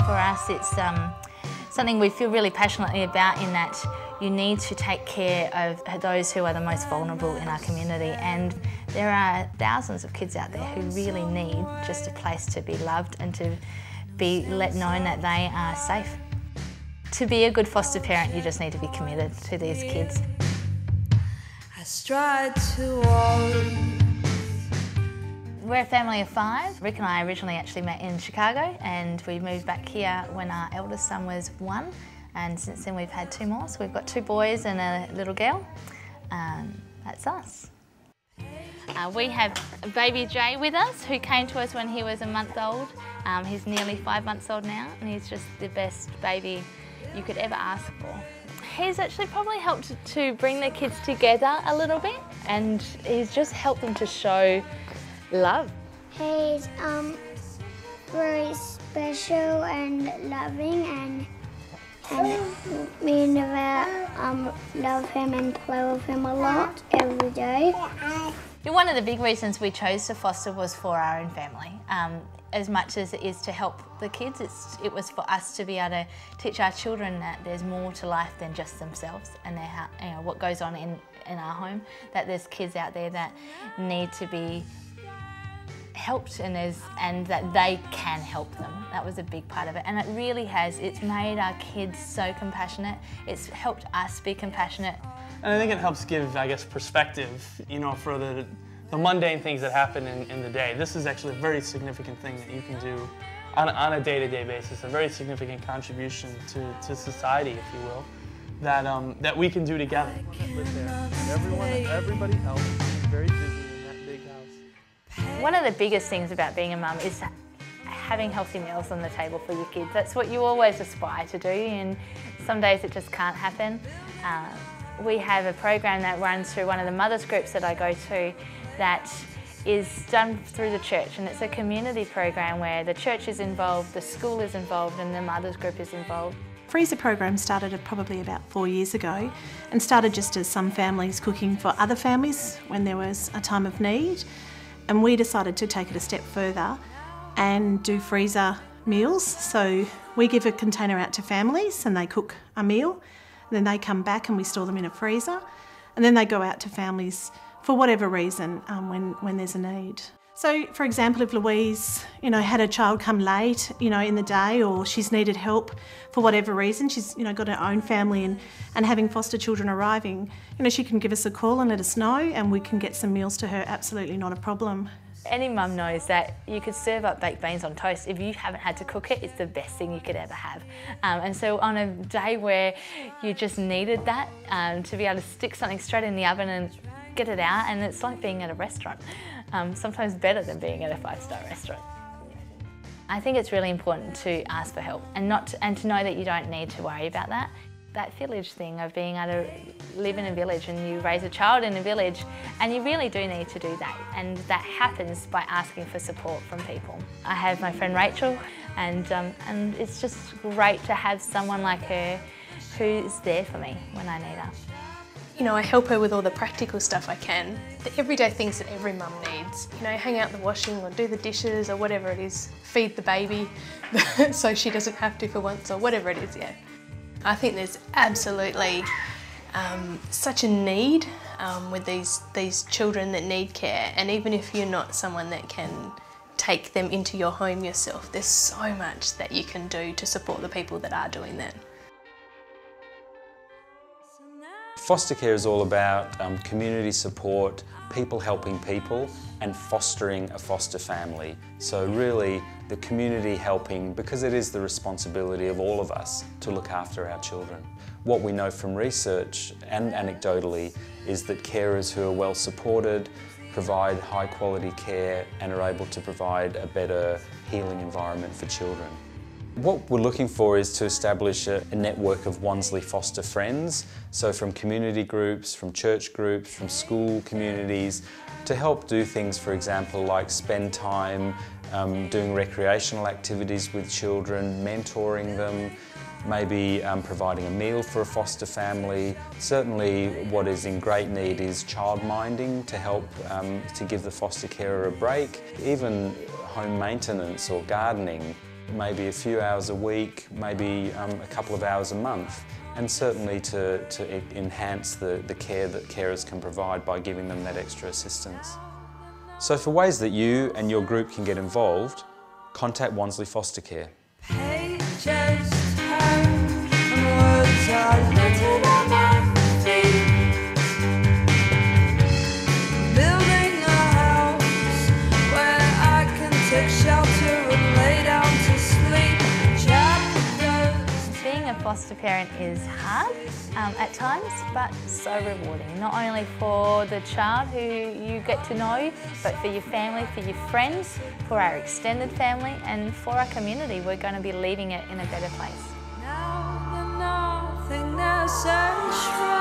For us, it's something we feel really passionately about, in that you need to take care of those who are the most vulnerable in our community, and there are thousands of kids out there who really need just a place to be loved and to be let known that they are safe. To be a good foster parent, you just need to be committed to these kids. I strive to walk. We're a family of 5. Rick and I originally actually met in Chicago, and we moved back here when our eldest son was 1, and since then we've had 2 more. So we've got 2 boys and a little girl. That's us. We have baby Jay with us, who came to us when he was a month old. He's nearly 5 months old now, and he's just the best baby you could ever ask for. He's actually probably helped to bring the kids together a little bit, and he's just helped them to show love. He's very special and loving, and me and Neva love him and play with him a lot every day. One of the big reasons we chose to foster was for our own family. As much as it is to help the kids, it was for us to be able to teach our children that there's more to life than just themselves and what goes on in our home, that there's kids out there that need to be helped and that they can help them. That was a big part of it, and it really has. It's made our kids so compassionate. It's helped us be compassionate. And I think it helps give, I guess, perspective, for the mundane things that happen in the day. This is actually a very significant thing that you can do on a day-to-day basis, a very significant contribution to society, if you will, that we can do together. Everybody helps. It's very busy in that big house. One of the biggest things about being a mum is having healthy meals on the table for your kids. That's what you always aspire to do, and some days it just can't happen. We have a program that runs through one of the mothers groups that I go to that is done through the church, and it's a community program where the church is involved, the school is involved, and the mothers group is involved. Freezer program started probably about 4 years ago, and started just as some families cooking for other families when there was a time of need, and we decided to take it a step further and do freezer meals. So we give a container out to families and they cook a meal, and then they come back and we store them in a freezer, and then they go out to families for whatever reason when there's a need. So, for example, if Louise, had a child come late, in the day, or she's needed help for whatever reason, she's, got her own family and having foster children arriving, she can give us a call and let us know, and we can get some meals to her, absolutely not a problem. Any mum knows that you could serve up baked beans on toast. If you haven't had to cook it, it's the best thing you could ever have. And so on a day where you just needed that, to be able to stick something straight in the oven and get it out, and it's like being at a restaurant. Sometimes better than being at a 5-star restaurant. I think it's really important to ask for help and to know that you don't need to worry about that. That village thing of being able to live in a village, and you raise a child in a village, and you really do need to do that, and that happens by asking for support from people. I have my friend Rachel, and it's just great to have someone like her who's there for me when I need her. I help her with all the practical stuff I can, the everyday things that every mum needs. Hang out the washing or do the dishes or whatever it is, feed the baby so she doesn't have to for once, or whatever it is, yeah. I think there's absolutely such a need with these children that need care, and even if you're not someone that can take them into your home yourself, there's so much that you can do to support the people that are doing that. Foster care is all about community support, people helping people, and fostering a foster family. So really the community helping, because it is the responsibility of all of us to look after our children. What we know from research and anecdotally is that carers who are well supported provide high quality care and are able to provide a better healing environment for children. What we're looking for is to establish a network of Wanslea Foster friends, so from community groups, from church groups, from school communities, to help do things, for example, like spend time doing recreational activities with children, mentoring them, maybe providing a meal for a foster family. Certainly what is in great need is childminding to help to give the foster carer a break, even home maintenance or gardening. maybe a few hours a week, maybe a couple of hours a month, and certainly to enhance the care that carers can provide by giving them that extra assistance. So for ways that you and your group can get involved, contact Wanslea Foster Care. Pages turn and words are littered at my feet. Building a house where I can take shelter and lay down to sleep. Chapters. Being a foster parent is hard at times, but so rewarding. Not only for the child who you get to know, but for your family, for your friends, for our extended family, and for our community. We're going to be leaving it in a better place. Now the nothingness and strife.